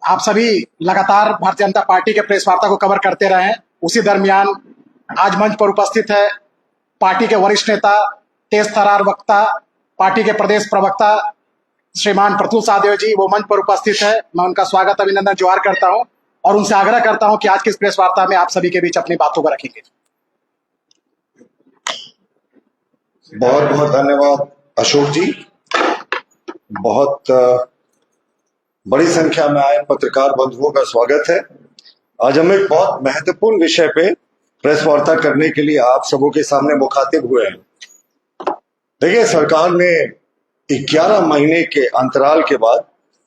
आप सभी लगातार भारतीय जनता पार्टी के प्रेस वार्ता को कवर करते रहे हैं। उसी दरमियान आज मंच पर उपस्थित है पार्टी के वरिष्ठ नेता, तेज तर्रार वक्ता, पार्टी के प्रदेश प्रवक्ता श्रीमान प्रतुल साहदेव जी, वो मंच पर उपस्थित है। मैं उनका स्वागत, अभिनंदन, जोहार करता हूं और उनसे आग्रह करता हूं कि आज की इस प्रेस वार्ता में आप सभी के बीच अपनी बातों को रखेंगे। बहुत बहुत धन्यवाद अशोक जी। बहुत बड़ी संख्या में आए पत्रकार बंधुओं का स्वागत है। आज हम एक बहुत महत्वपूर्ण विषय पे प्रेस वार्ता करने के लिए आप सबों के सामने मुखातिब हुए हैं। देखिए, सरकार ने 11 महीने के अंतराल के बाद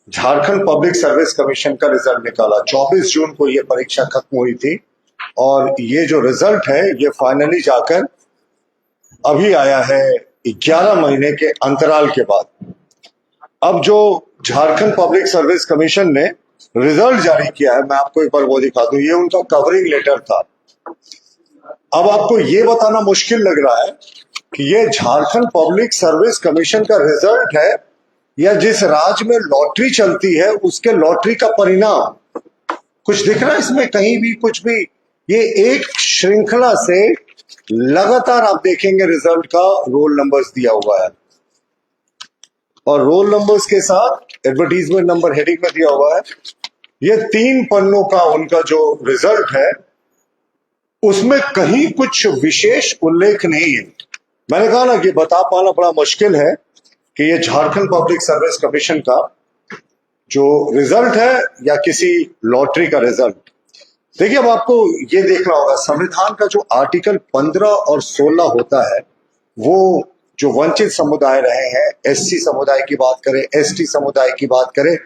झारखंड पब्लिक सर्विस कमीशन का रिजल्ट निकाला। 24 जून को ये परीक्षा खत्म हुई थी और ये जो रिजल्ट है ये फाइनली जाकर अभी आया है 11 महीने के अंतराल के बाद। अब जो झारखंड पब्लिक सर्विस कमीशन ने रिजल्ट जारी किया है, मैं आपको एक बार वो दिखा दूं, ये उनका कवरिंग लेटर था। अब आपको ये बताना मुश्किल लग रहा है कि ये झारखंड पब्लिक सर्विस कमीशन का रिजल्ट है या जिस राज्य में लॉटरी चलती है उसके लॉटरी का परिणाम। कुछ दिख रहा है इसमें कहीं भी कुछ भी? ये एक श्रृंखला से लगातार आप देखेंगे रिजल्ट का रोल नंबर्स दिया हुआ है और रोल नंबर्स के साथ एडवर्टीजमेंट नंबर हेडिंग में दिया हुआ है। ये 3 पन्नों का उनका जो रिजल्ट है उसमें कहीं कुछ विशेष उल्लेख नहीं है। मैंने कहा ना कि बता पाना बड़ा मुश्किल है कि ये झारखंड पब्लिक सर्विस कमीशन का जो रिजल्ट है या किसी लॉटरी का रिजल्ट। देखिए, अब आपको ये देखना होगा, संविधान का जो आर्टिकल 15 और 16 होता है वो जो वंचित समुदाय रहे हैं, एससी समुदाय की बात करें, एसटी समुदाय की बात करें,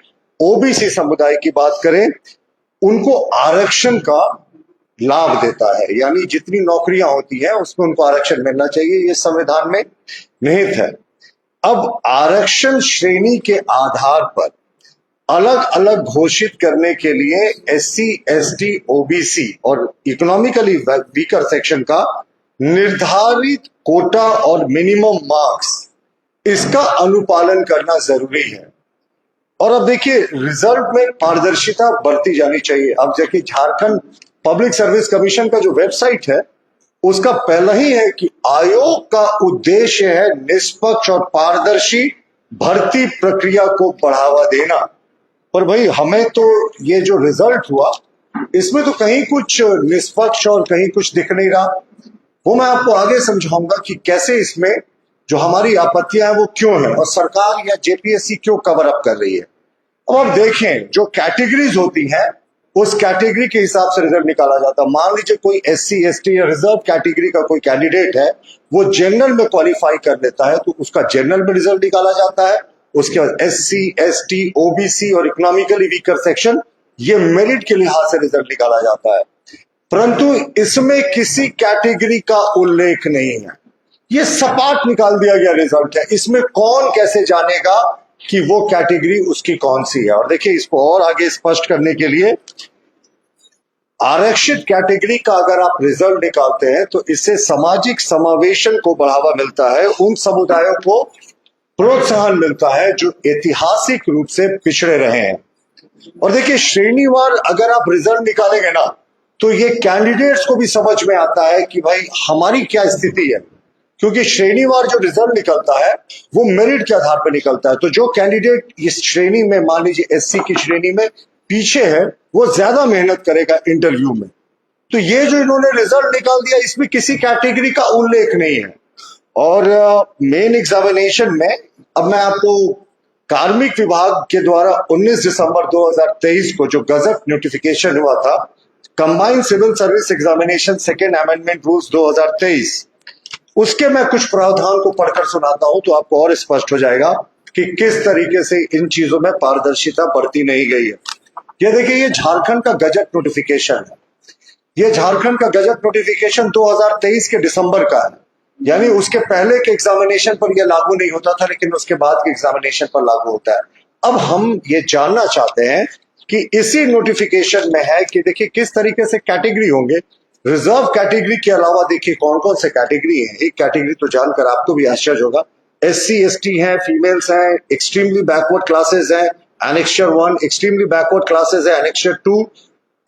ओबीसी समुदाय की बात करें, उनको आरक्षण का लाभ देता है। यानी जितनी नौकरियां होती हैं उसमें उनको आरक्षण मिलना चाहिए, ये संविधान में निहित है। अब आरक्षण श्रेणी के आधार पर अलग अलग घोषित करने के लिए एससी, एसटी, ओबीसी और इकोनॉमिकली वीकर सेक्शन का निर्धारित कोटा और मिनिमम मार्क्स, इसका अनुपालन करना जरूरी है। और अब देखिए, रिजल्ट में पारदर्शिता बरती जानी चाहिए। अब देखिए, झारखंड पब्लिक सर्विस कमीशन का जो वेबसाइट है उसका पहला ही है कि आयोग का उद्देश्य है निष्पक्ष और पारदर्शी भर्ती प्रक्रिया को बढ़ावा देना। पर भाई, हमें तो ये जो रिजल्ट हुआ इसमें तो कहीं कुछ निष्पक्ष और कहीं कुछ दिख नहीं रहा। वो मैं आपको आगे समझाऊंगा कि कैसे इसमें जो हमारी आपत्तियां हैं वो क्यों है और सरकार या जेपीएससी क्यों कवर अप कर रही है। अब आप देखें, जो कैटेगरीज होती हैं उस कैटेगरी के हिसाब से रिजल्ट निकाला जाता है। मान लीजिए कोई एससी, एसटी या रिजर्व कैटेगरी का कोई कैंडिडेट है, वो जनरल में क्वालिफाई कर लेता है तो उसका जनरल में रिजल्ट निकाला जाता है। उसके बाद एससी, एसटी, ओबीसी और इकोनॉमिकली वीकर सेक्शन, ये मेरिट के लिहाज से रिजल्ट निकाला जाता है। परंतु इसमें किसी कैटेगरी का उल्लेख नहीं है। ये सपाट निकाल दिया गया रिजल्ट है। इसमें कौन कैसे जानेगा कि वो कैटेगरी उसकी कौन सी है। और देखिए, इसको और आगे स्पष्ट करने के लिए, आरक्षित कैटेगरी का अगर आप रिजल्ट निकालते हैं तो इससे सामाजिक समावेशन को बढ़ावा मिलता है, उन समुदायों को प्रोत्साहन मिलता है जो ऐतिहासिक रूप से पिछड़े रहे हैं। और देखिए, श्रेणीवार अगर आप रिजल्ट निकालेंगे ना तो ये कैंडिडेट्स को भी समझ में आता है कि भाई हमारी क्या स्थिति है, क्योंकि श्रेणीवार जो रिजल्ट निकलता है वो मेरिट के आधार पर निकलता है। तो जो कैंडिडेट इस श्रेणी में, मान लीजिए एससी की श्रेणी में पीछे है, वो ज्यादा मेहनत करेगा इंटरव्यू में। तो ये जो इन्होंने रिजल्ट निकाल दिया, इसमें किसी कैटेगरी का उल्लेख नहीं है। और मेन एग्जामिनेशन में अब मैं आपको कार्मिक विभाग के द्वारा 19 दिसंबर 2023 को जो गजट नोटिफिकेशन हुआ था, combined civil service examination second amendment rules 2023, उसके मैं कुछ प्रावधान को पढ़कर सुनाता हूं तो आपको और स्पष्ट हो जाएगा कि किस तरीके से इन चीजों में पारदर्शिता बरती नहीं गई है। ये देखिए, ये झारखंड का गजट नोटिफिकेशन है। ये झारखंड का गजट नोटिफिकेशन 2023 के दिसंबर का है। यानी उसके पहले के एग्जामिनेशन पर यह लागू नहीं होता था, लेकिन उसके बाद के एग्जामिनेशन पर लागू होता है। अब हम ये जानना चाहते हैं कि इसी नोटिफिकेशन में है कि देखिए किस तरीके से कैटेगरी होंगे। रिजर्व कैटेगरी के अलावा देखिए कौन कौन से कैटेगरी है। एक कैटेगरी तो जानकर आपको भी आश्चर्य होगा, एससी, एसटी हैं, फीमेल्स हैं, एक्सट्रीमली बैकवर्ड क्लासेस हैं, एनेक्चर 1 एक्सट्रीमली बैकवर्ड क्लासेस है, एनेक्चर 2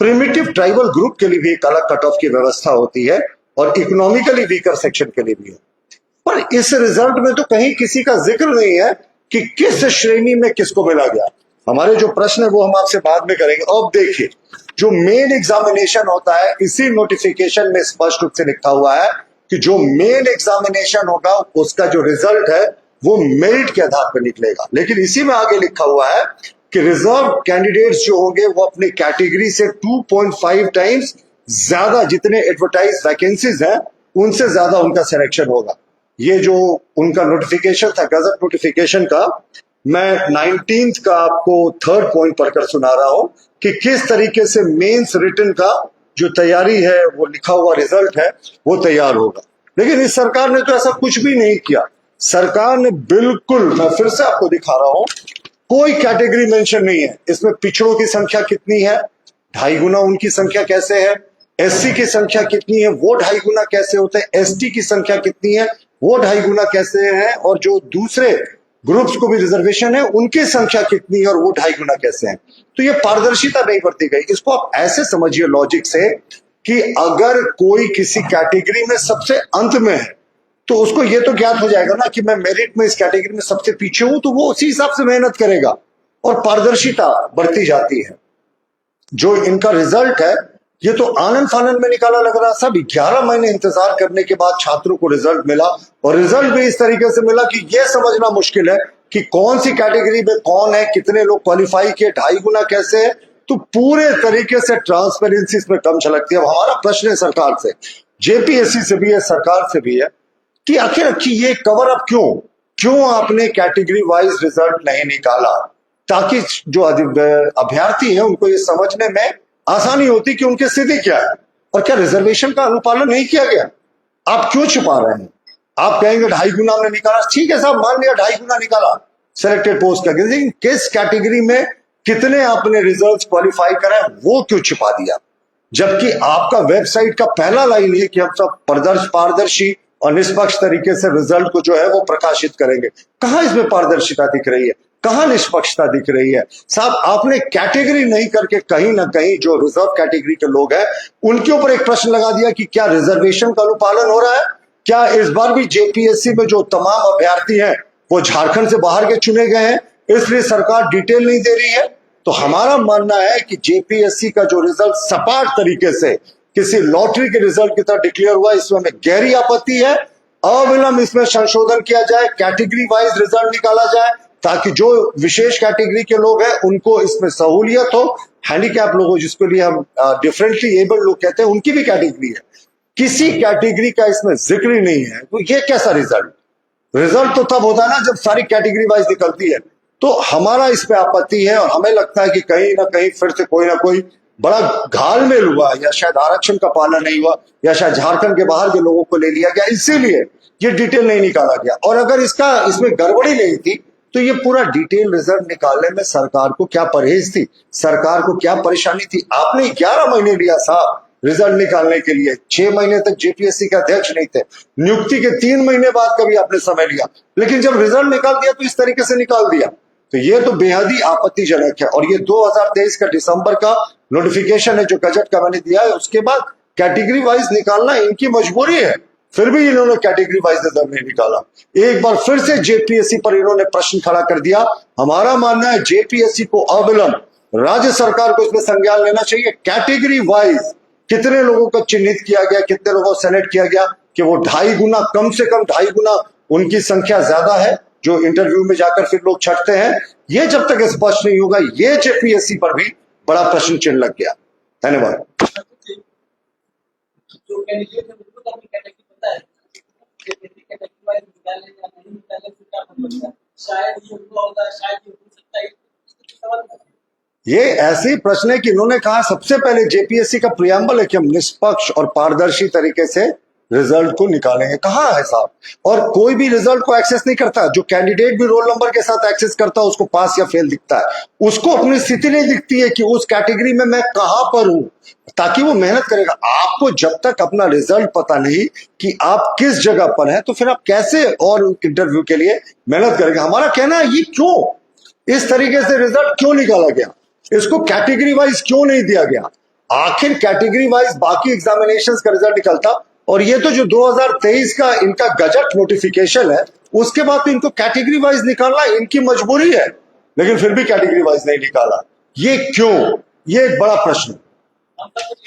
प्रिमिटिव ट्राइबल ग्रुप के लिए भी एक अलग कट ऑफ की व्यवस्था होती है और इकोनॉमिकली वीकर सेक्शन के लिए भी है। पर इस रिजल्ट में तो कहीं किसी का जिक्र नहीं है कि किस श्रेणी में किसको मिला गया। हमारे जो प्रश्न है वो हम आपसे बाद में करेंगे। अब देखिए, जो मेन एग्जामिनेशन होता है, इसी नोटिफिकेशन में स्पष्ट रूप से लिखा हुआ है कि जो मेन एग्जामिनेशन होगा उसका जो रिजल्ट है वो मेरिट के आधार पर निकलेगा। लेकिन इसी में आगे लिखा हुआ है कि रिजर्व कैंडिडेट्स जो होंगे वो अपनी कैटेगरी से 2.5 टाइम्स ज्यादा, जितने एडवर्टाइज वैकेंसीज हैं उनसे ज्यादा उनका सिलेक्शन होगा। ये जो उनका नोटिफिकेशन था, गजट नोटिफिकेशन का, मैं 19th का आपको 3rd पॉइंट पढ़कर सुना रहा हूं कि किस तरीके से मेंस रिटन का जो तैयारी है, वो लिखा हुआ रिजल्ट है, वो तैयार होगा। लेकिन इस सरकार ने तो ऐसा कुछ भी नहीं किया। सरकार ने बिल्कुल, मैं फिर से आपको दिखा रहा हूं, कोई कैटेगरी मेंशन नहीं है। इसमें पिछड़ों की संख्या कितनी है, 2.5 गुना उनकी संख्या कैसे है, एससी की संख्या कितनी है, वो 2.5 गुना कैसे होते हैं, एसटी की संख्या कितनी है, वो 2.5 गुना कैसे है, और जो दूसरे ग्रुप्स को भी रिजर्वेशन है उनकी संख्या कितनी है और वो 2.5 गुना कैसे है। तो ये पारदर्शिता नहीं बरती गई। इसको आप ऐसे समझिए लॉजिक से कि अगर कोई किसी कैटेगरी में सबसे अंत में है तो उसको ये तो ज्ञात हो जाएगा ना कि मैं मेरिट में इस कैटेगरी में सबसे पीछे हूं, तो वो उसी हिसाब से मेहनत करेगा और पारदर्शिता बढ़ती जाती है। जो इनका रिजल्ट है ये तो आनंद फानंद में निकाला लग रहा। सब 11 महीने इंतजार करने के बाद छात्रों को रिजल्ट मिला और रिजल्ट भी इस तरीके से मिला कि यह समझना मुश्किल है कि कौन सी कैटेगरी में कौन है, कितने लोग क्वालिफाई किए, 2.5 गुना कैसे है। तो पूरे तरीके से ट्रांसपेरेंसी इसमें कम झलकती है। अब हमारा प्रश्न है सरकार से, जेपीएससी से भी है, सरकार से भी है, कि आखिर ये कवर अप क्यों आपने कैटेगरी वाइज रिजल्ट नहीं निकाला, ताकि जो अभ्यर्थी है उनको ये समझने में आसानी होती कि उनकी स्थिति क्या है और क्या रिजर्वेशन का अनुपालन नहीं किया गया। आप क्यों छुपा रहे हैं? आप कहेंगे 2.5 गुना हमने निकाला, ठीक है साहब, मान लिया 2.5 गुना निकाला सिलेक्टेड पोस्ट का, लेकिन किस कैटेगरी में कितने आपने रिजल्ट क्वालिफाई करा वो क्यों छिपा दिया? जबकि आपका वेबसाइट का पहला लाइन है कि हम सब पारदर्शी और निष्पक्ष तरीके से रिजल्ट को जो है वो प्रकाशित करेंगे। कहां इसमें पारदर्शिता दिख रही है, कहां निष्पक्षता दिख रही है? साहब, आपने कैटेगरी नहीं करके कहीं ना कहीं जो रिजर्व कैटेगरी के लोग हैं उनके ऊपर एक प्रश्न लगा दिया कि क्या रिजर्वेशन का अनुपालन हो रहा है। क्या इस बार भी जेपीएससी में जो तमाम अभ्यर्थी हैं वो झारखंड से बाहर के चुने गए हैं, इसलिए सरकार डिटेल नहीं दे रही है? तो हमारा मानना है कि जेपीएससी का जो रिजल्ट सपाट तरीके से किसी लॉटरी के रिजल्ट की तरह डिक्लेयर हुआ, इसमें हमें गहरी आपत्ति है। अविलंब इसमें संशोधन किया जाए, कैटेगरी वाइज रिजल्ट निकाला जाए, ताकि जो विशेष कैटेगरी के लोग हैं उनको इसमें सहूलियत हो। हैंडीकैप लोग हो, जिसके लिए हम डिफरेंटली एबल्ड लोग कहते हैं, उनकी भी कैटेगरी है। किसी कैटेगरी का इसमें जिक्र ही नहीं है। तो ये कैसा रिजल्ट तो तब होता है ना जब सारी कैटेगरी वाइज निकलती है। तो हमारा इस पे आपत्ति है और हमें लगता है कि कहीं ना कहीं फिर से कोई ना कोई बड़ा घालमेल हुआ, या शायद आरक्षण का पालन नहीं हुआ, या शायद झारखंड के बाहर के लोगों को ले लिया गया, इसीलिए ये डिटेल नहीं निकाला गया। और अगर इसमें गड़बड़ी नहीं थी तो ये पूरा डिटेल रिजल्ट निकालने में सरकार को क्या परहेज थी, सरकार को क्या परेशानी थी? आपने 11 महीने लिया साहब रिजल्ट निकालने के लिए। 6 महीने तक जेपीएससी के अध्यक्ष नहीं थे, नियुक्ति के 3 महीने बाद कभी आपने समय लिया, लेकिन जब रिजल्ट निकाल दिया तो इस तरीके से निकाल दिया। तो ये तो बेहद ही आपत्तिजनक है। और ये 2023 का दिसंबर का नोटिफिकेशन है जो गजट का मैंने दिया है, उसके बाद कैटेगरी वाइज निकालना इनकी मजबूरी है, फिर भी इन्होंने कैटेगरी वाइज रिजल्ट नहीं निकाला। एक बार फिर से जेपीएससी पर इन्होंने प्रश्न खड़ा कर दिया। हमारा मानना है जेपीएससी को अविलंब राज्य सरकार को इसमें संज्ञान लेना चाहिए। कैटेगरी वाइज कितने लोगों को चिन्हित किया गया, कितने लोगों को सेलेक्ट किया गया कि वो 2.5 गुना, कम से कम 2.5 गुना उनकी संख्या ज्यादा है जो इंटरव्यू में जाकर फिर लोग छटते हैं। ये जब तक स्पष्ट नहीं होगा, ये जेपीएससी पर भी बड़ा प्रश्न चिन्ह लग गया। धन्यवाद। जो कैंडिडेट है उनको तो अपनी कैटेगरी पता है, कैटेगरी वाइज निकाले या नहीं निकाले तो क्या मतलब है? शायद ये हुआ होगा, शायद ये हो सकता है, सवाल है। ये ऐसे ही प्रश्न है कि इन्होंने कहा सबसे पहले जेपीएससी का प्रियम्बल है कि हम निष्पक्ष और पारदर्शी तरीके से रिजल्ट को निकालेंगे। कहाँ है साहब? और कोई भी रिजल्ट को एक्सेस नहीं करता। जो कैंडिडेट भी रोल नंबर के साथ एक्सेस करता है उसको पास या फेल दिखता है, उसको अपनी स्थिति नहीं दिखती है कि उस कैटेगरी में मैं कहां पर हूं, ताकि वो मेहनत करेगा। आपको जब तक अपना रिजल्ट पता नहीं कि आप किस जगह पर हैं, तो फिर आप कैसे और इंटरव्यू के लिए मेहनत करेंगे? हमारा कहना है ये क्यों इस तरीके से रिजल्ट क्यों निकाला गया, इसको कैटेगरी वाइज क्यों नहीं दिया गया। आखिर कैटेगरी वाइज बाकी एग्जामिनेशंस का रिजल्ट निकलता, और ये तो जो 2023 का इनका गजट नोटिफिकेशन है उसके बाद तो इनको कैटेगरी वाइज निकालना इनकी मजबूरी है, लेकिन फिर भी कैटेगरी वाइज नहीं निकाला। ये क्यों, ये एक बड़ा प्रश्न। हम सब कुछ